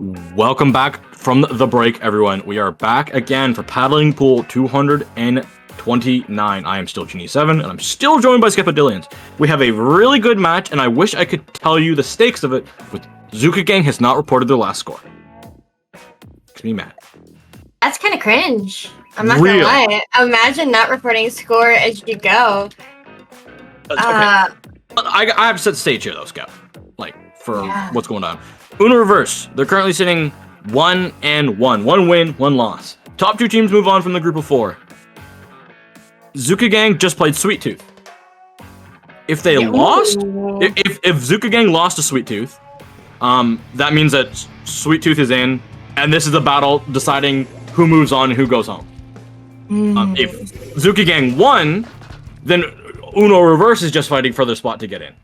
Welcome back from the break, everyone. We are back again for Paddling Pool 229. I am still Genie7, and I'm still joined by Skippadillions. We have a really good match, and I wish I could tell you the stakes of it, but ZooKa Gang has not reported their last score. Makes me mad. That's kind of cringe. I'm not gonna lie. Imagine not reporting a score as you go. Okay. I have to set the stage here, though, Scout. What's going on. Uno Reverse, they're currently sitting 1-1. One win, one loss. Top two teams move on from the group of four. ZooKa Gang just played Sweet Tooth. If they lost, if ZooKa Gang lost to Sweet Tooth, that means that Sweet Tooth is in, and this is a battle deciding who moves on and who goes home. If ZooKa Gang won, then Uno Reverse is just fighting for their spot to get in.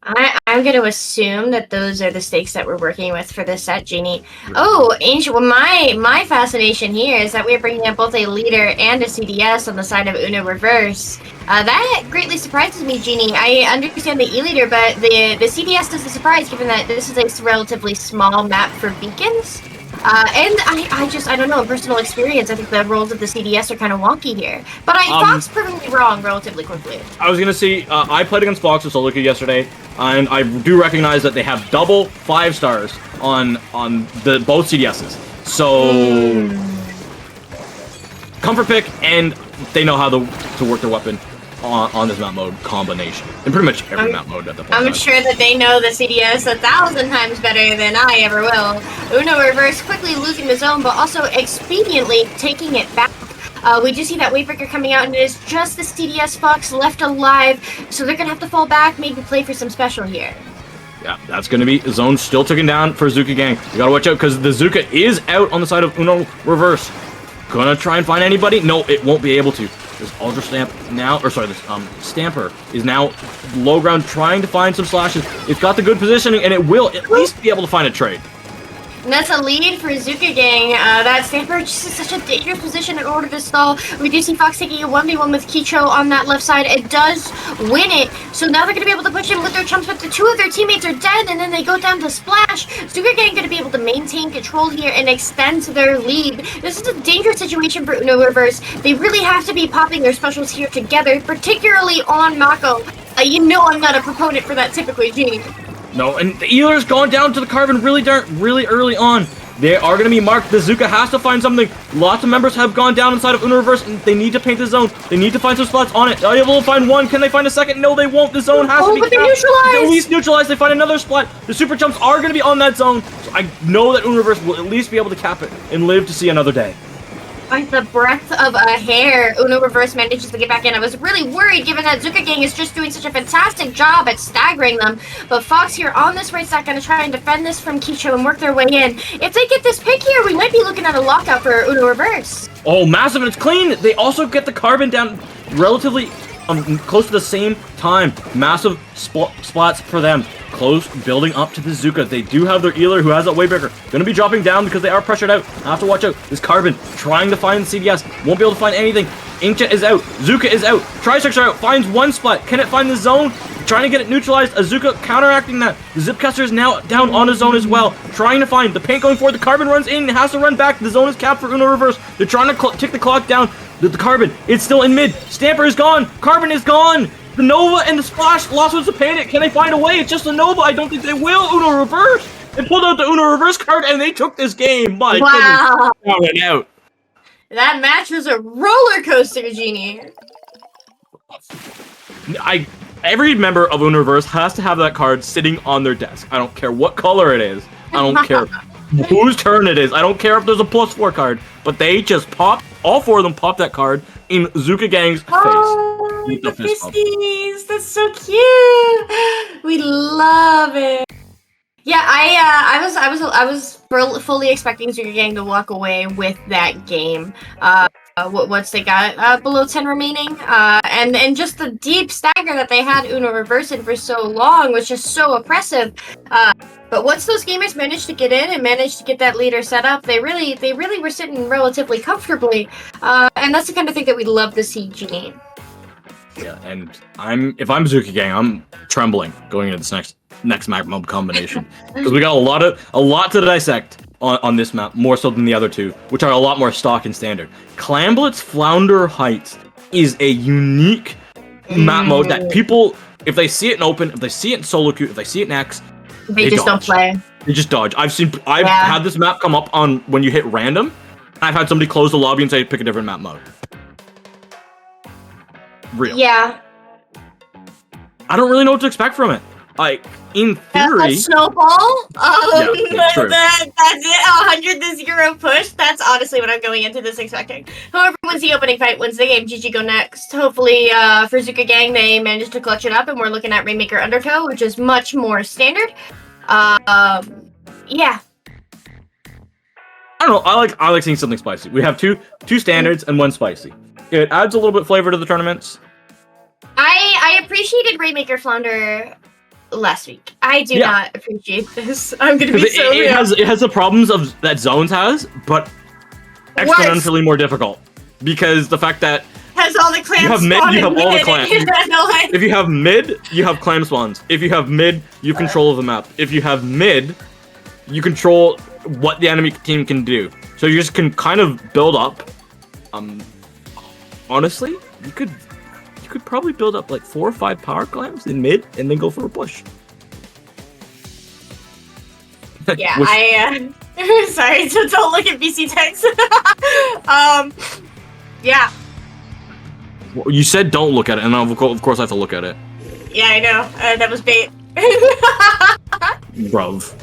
I'm going to assume that those are the stakes that we're working with for this set, Genie. Oh, Angel, well, my fascination here is that we're bringing up both a leader and a CDS on the side of Uno Reverse. That greatly surprises me, Genie. I understand the E-leader, but the CDS doesn't surprise, given that this is a relatively small map for beacons. And I don't know, in personal experience, I think the roles of the CDS are kind of wonky here. But Fox proving me wrong relatively quickly. I was going to say, I played against Fox with ZooKa yesterday, and I do recognize that they have double 5 stars on both CDSs. So, comfort pick, and they know how to work their weapon on this map mode combination. In pretty much every map mode at the point. I'm sure that they know the CDS 1,000 times better than I ever will. Uno Reverse quickly losing the zone, but also expediently taking it back. We do see that Wavebreaker coming out, and it is just the CDS Fox left alive, so they're going to have to fall back, maybe play for some special here. Yeah, that's going to be zone still taken down for ZooKa Gang. You got to watch out, because the ZooKa is out on the side of Uno Reverse. Gonna try and find anybody? No, it won't be able to. This Ultra Stamp now, or sorry, this Stamper is now low ground trying to find some slashes. It's got the good positioning, and it will at least be able to find a trade. And that's a lead for ZooKa Gang. That Stamper just is such a dangerous position in order to stall. We do see Fox taking a 1v1 with Kicho on that left side. It does win it. So now they're going to be able to push him with their chumps, but the 2 of their teammates are dead, and then they go down to Splash. ZooKa Gang going to be able to maintain control here and extend their lead. This is a dangerous situation for Uno Reverse. They really have to be popping their specials here together, particularly on Mako. You know I'm not a proponent for that typically, Genie. No, and the Ealer's gone down to the Carbon really early on. They are going to be marked. The ZooKa has to find something. Lots of members have gone down inside of Uno Reverse, and they need to paint the zone. They need to find some spots on it. Are they able to find one? Can they find a second? No, they won't. The zone has to be but neutralized. At least neutralized. They find another spot. The super jumps are going to be on that zone. So I know that Uno Reverse will at least be able to cap it and live to see another day. By the breadth of a hair, Uno Reverse manages to get back in. I was really worried, given that ZooKa Gang is just doing such a fantastic job at staggering them. But Fox here on this right side going to try and defend this from Kicho and work their way in. If they get this pick here, we might be looking at a lockout for Uno Reverse. Oh, massive, and it's clean. They also get the Carbon down relatively close to the same time. Massive spots for them. Close, building up to the ZooKa. They do have their Ealer, who has that Wavebreaker. Gonna be dropping down because they are pressured out. Have to watch out. This Carbon trying to find CDS. Won't be able to find anything. Inkjet is out. ZooKa is out. Tricex are out. Finds one spot. Can it find the zone? Trying to get it neutralized. A ZooKa counteracting that. The Zipcaster is now down on his zone as well. Trying to find the paint going forward. The Carbon runs in. Has to run back. The zone is capped for Uno Reverse. They're trying to tick the clock down. The Carbon, it's still in mid. Stamper is gone. Carbon is gone. The Nova and the Splash lost with the Panic. Can they find a way? It's just the Nova. I don't think they will. Uno Reverse. They pulled out the Uno Reverse card, and they took this game. My goodness. Out. That match was a roller coaster, Genie. Every member of Uno Reverse has to have that card sitting on their desk. I don't care what color it is. I don't care whose turn it is. I don't care if there's a +4 card. But they just popped, all 4 of them popped that card in ZooKa Gang's face. Oh, the fisties. That's so cute. We love it. Yeah, I was fully expecting ZooKa Gang to walk away with that game. Once they got below 10 remaining, and just the deep stagger that they had Uno Reverse in for so long was just so oppressive. But once those gamers managed to get in and managed to get that leader set up, they really were sitting relatively comfortably, and that's the kind of thing that we love to see, Genie. Yeah, and if I'm ZooKa Gang, I'm trembling going into this next map mode combination because we got a lot to dissect on this map, more so than the other two, which are a lot more stock and standard. Clamblitz Flounder Heights is a unique map mode that people, if they see it in open, if they see it in solo queue, if they see it in X, they just don't play. They just dodge. I've had this map come up on when you hit random. I've had somebody close the lobby and say pick a different map mode. Real. Yeah. I don't really know what to expect from it. Like, in theory... A snowball? Yeah, true. That's it, 100-0 push. That's honestly what I'm going into this expecting. Whoever wins the opening fight wins the game. GG go next. Hopefully, for ZooKa Gang, they managed to clutch it up, and we're looking at Rainmaker Undertow, which is much more standard. Yeah. I don't know, I like seeing something spicy. We have two standards and one spicy. It adds a little bit flavor to the tournaments. I appreciated Rainmaker Flounder last week. I do not appreciate this. I'm gonna be so real. It has the problems of that Zones has, but exponentially more difficult. Because the fact that has all the clams. You have mid, you have all the clams. If you have mid, you have clam spawns. If you have mid, you control the map. If you have mid, you control what the enemy team can do. So you just can kind of build up. Honestly, you could probably build up like 4 or 5 power clams in mid and then go for a push. Yeah, sorry, so don't look at BC text. Yeah. Well, you said don't look at it, and of course I have to look at it. Yeah, I know. That was bait. Bruv.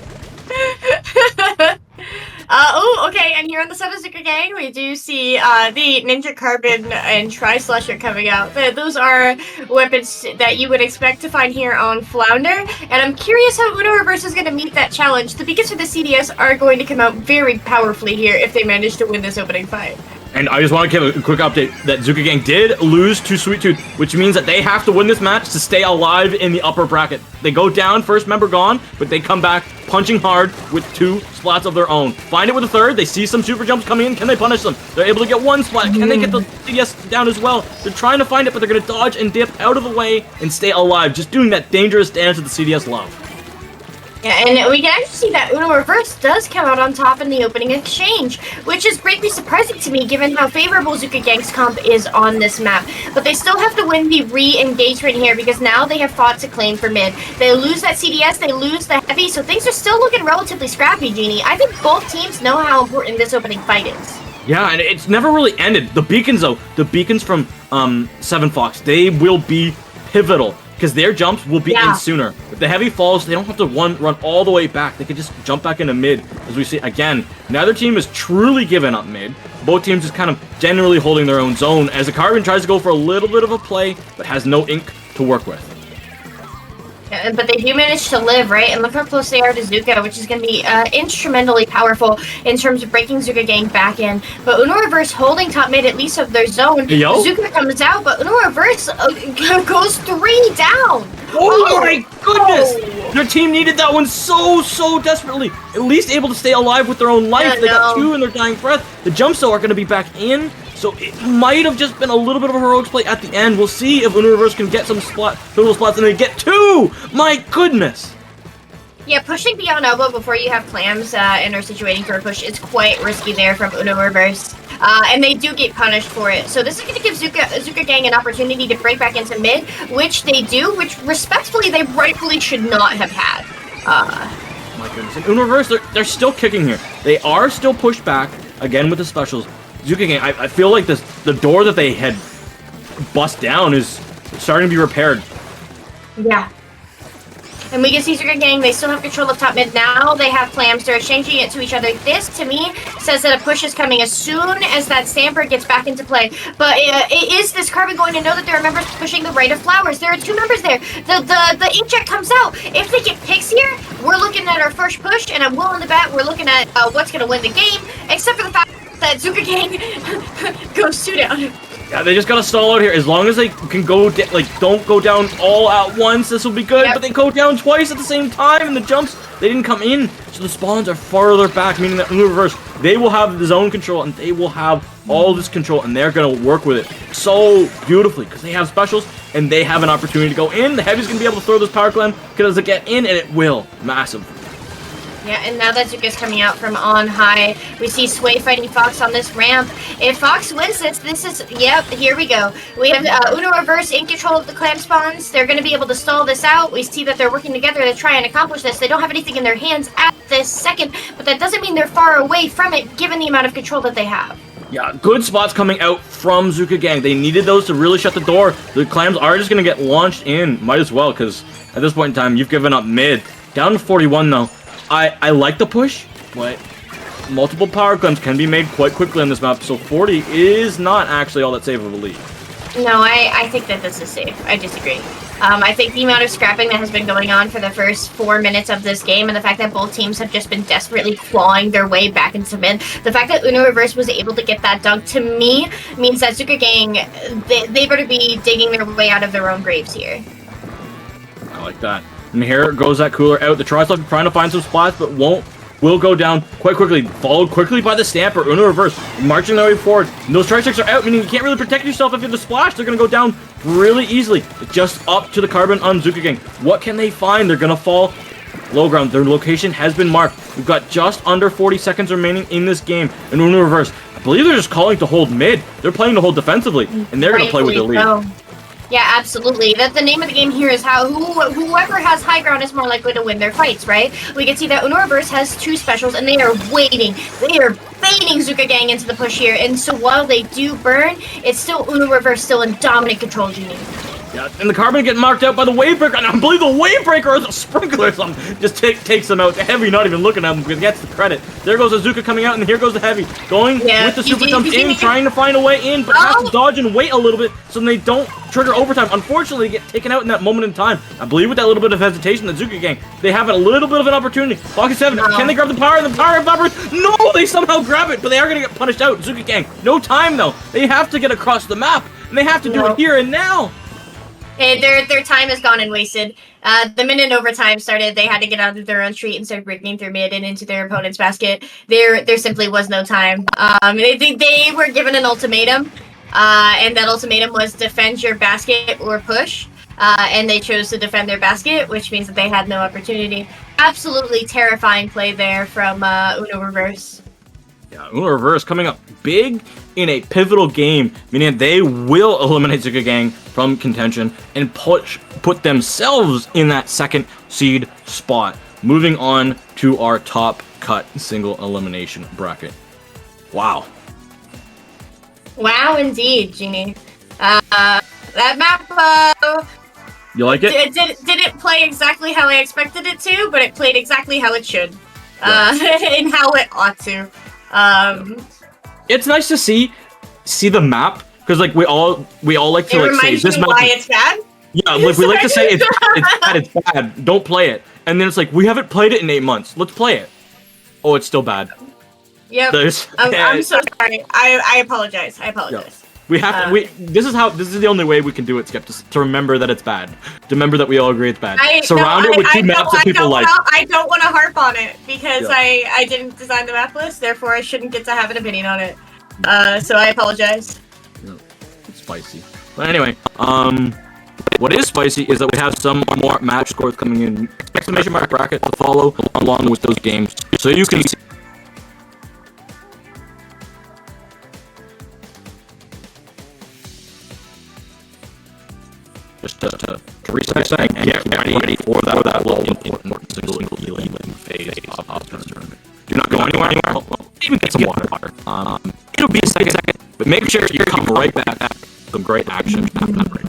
Okay, and here on the side of ZooKa Gang, we do see the Ninja Carbon and Tri-Slusher coming out. Those are weapons that you would expect to find here on Flounder, and I'm curious how Uno Reverse is going to meet that challenge. The beacons for the CDS are going to come out very powerfully here if they manage to win this opening fight. And I just want to give a quick update that ZooKa Gang did lose to Sweet Tooth, which means that they have to win this match to stay alive in the upper bracket. They go down, first member gone, but they come back punching hard with 2 splats of their own. Find it with a third, they see some super jumps coming in, can they punish them? They're able to get 1 splat, can they get the CDS down as well? They're trying to find it, but they're going to dodge and dip out of the way and stay alive, just doing that dangerous dance that the CDS love. Yeah, and we can actually see that Uno Reverse does come out on top in the opening exchange, which is greatly surprising to me given how favorable ZooKa Gang's comp is on this map. But they still have to win the re-engagement here because now they have fought to claim for mid. They lose that CDS, they lose the heavy, so things are still looking relatively scrappy, Genie. I think both teams know how important this opening fight is. Yeah, and it's never really ended. The beacons, though, the beacons from 7 Fox, they will be pivotal. Because their jumps will be in sooner. If the heavy falls, they don't have to run all the way back. They can just jump back into mid. As we see, again, neither team is truly giving up mid. Both teams just kind of generally holding their own zone as the Carbon tries to go for a little bit of a play, but has no ink to work with. Yeah, but they do manage to live, right? And look how close they are to ZooKa, which is going to be instrumentally powerful in terms of breaking ZooKa Gang back in. But Uno Reverse holding top mid, at least of their zone. ZooKa comes out, but Uno Reverse goes 3 down. Oh my goodness! Their team needed that one so desperately. At least able to stay alive with their own life. They got 2 in their dying breath. The jumps, though, are going to be back in. So it might have just been a little bit of a heroics play at the end. We'll see if Uno Reverse can get some total spots and they get 2! My goodness! Yeah, pushing beyond elbow before you have clams and are situating for a push is quite risky there from Uno Reverse. And they do get punished for it. So this is going to give ZooKa Gang an opportunity to break back into mid, which they do, which respectfully they rightfully should not have had. My goodness. And Uno Reverse, they're still kicking here. They are still pushed back, again with the specials. ZooKa Gang, I feel like the door that they had bust down is starting to be repaired. Yeah. And we can see ZooKa Gang, they still have control of top mid. Now they have clams. They're exchanging it to each other. This, to me, says that a push is coming as soon as that Stamper gets back into play. But is this Carbon going to know that there are members pushing the right of flowers? There are 2 members there. The inkjet comes out. If they get picks here, we're looking at our first push, and I'm willing to bet we're looking at what's going to win the game, except for the fact that ZooKa Gang goes 2 down. Yeah, they just gotta stall out here. As long as they can go, don't go down all at once, this will be good. Yep. But they go down twice at the same time, and the jumps They didn't come in, so the spawns are farther back, meaning that Uno Reverse, they will have the zone control, and they will have all this control, and they're going to work with it so beautifully, because they have specials, and they have an opportunity to go in. The Heavy's going to be able to throw this Power Clam, because it get in, and it will. Massive. Yeah, and now that ZooKa's coming out from on high, we see Sway fighting Fox on this ramp. If Fox wins this is, yep, here we go. We have Uno Reverse in control of the clam spawns. They're going to be able to stall this out. We see that they're working together to try and accomplish this. They don't have anything in their hands at this second, but that doesn't mean they're far away from it, given the amount of control that they have. Yeah, good spots coming out from ZooKa Gang. They needed those to really shut the door. The clams are just going to get launched in. Might as well, because at this point in time, you've given up mid. Down to 41, though. I like the push, but multiple power clams can be made quite quickly on this map, so 40 is not actually all that safe of a lead. No, I think that this is safe. I disagree. I think the amount of scrapping that has been going on for the first 4 minutes of this game, and the fact that both teams have just been desperately clawing their way back into mid, the fact that Uno Reverse was able to get that dunk, to me, means that ZooKa Gang, they better be digging their way out of their own graves here. I like that. And here goes that cooler out. The Tri-Slug trying to find some spots, but will go down quite quickly. Followed quickly by the Stamper. Uno Reverse marching their way forward. And those Tri-Sticks are out, meaning you can't really protect yourself if you have the splash. They're going to go down really easily. Just up to the carbon on ZooKa Gang. What can they find? They're going to fall low ground. Their location has been marked. We've got just under 40 seconds remaining in this game. And Uno Reverse, I believe they're just calling to hold mid. They're playing to hold defensively, and they're going to play with the lead. So. Yeah, absolutely. That the name of the game here is how whoever has high ground is more likely to win their fights, right? We can see that Uno Reverse has 2 specials, and they are waiting. They are baiting ZooKa Gang into the push here, and so while they do burn, it's still Uno Reverse still in dominant control, Genie. Yeah, and the carbon getting marked out by the Wave Breaker, and I believe the Wave Breaker is a sprinkler or something. Just takes them out. The Heavy not even looking at them because he gets the credit. There goes the ZooKa coming out, and here goes the Heavy. Going with the super jumps in, trying to find a way in, but has to dodge and wait a little bit so they don't trigger overtime. Unfortunately, they get taken out in that moment in time. I believe with that little bit of hesitation, the ZooKa Gang, they have a little bit of an opportunity. Pocket 7, can they grab the power? The power of Bumpers? No, they somehow grab it, but they are going to get punished out. ZooKa Gang, no time though. They have to get across the map, and they have to do it here and now. Their time has gone and wasted. The minute overtime started, they had to get out of their own street and start breaking through mid and into their opponent's basket. There simply was no time. They were given an ultimatum, and that ultimatum was defend your basket or push. And they chose to defend their basket, which means that they had no opportunity. Absolutely terrifying play there from Uno Reverse. Yeah, Uno Reverse coming up big in a pivotal game, meaning they will eliminate ZooKa Gang from contention and put themselves in that 2nd seed spot. Moving on to our top cut single elimination bracket. Wow. Wow, indeed, Genie. That map, you like it? Didn't play exactly how I expected it to, but it played exactly how it should. Yeah. And how it ought to. It's nice to see the map, because like we all like to like say this map. Why it's bad? Yeah, like we like to say it's bad. Don't play it, and then it's like we haven't played it in 8 months. Let's play it. Oh, it's still bad. Yep. I'm so sorry. I apologize. Yeah. We have to. This is the only way we can do it, Skip. To remember that it's bad. To remember that we all agree it's bad. Surround it with 2 maps that people like. I don't want to harp on it because I didn't design the map list. Therefore, I shouldn't get to have an opinion on it. So I apologize. Yeah, it's spicy. But anyway, what is spicy is that we have some more match scores coming in. Exclamation mark bracket to follow along with those games, so you can see. Just to reset and get ready for that little important single healing phase of this tournament. Do not go anywhere. Even get some water. It'll be a second, but make sure you come right back. Some great action after that break.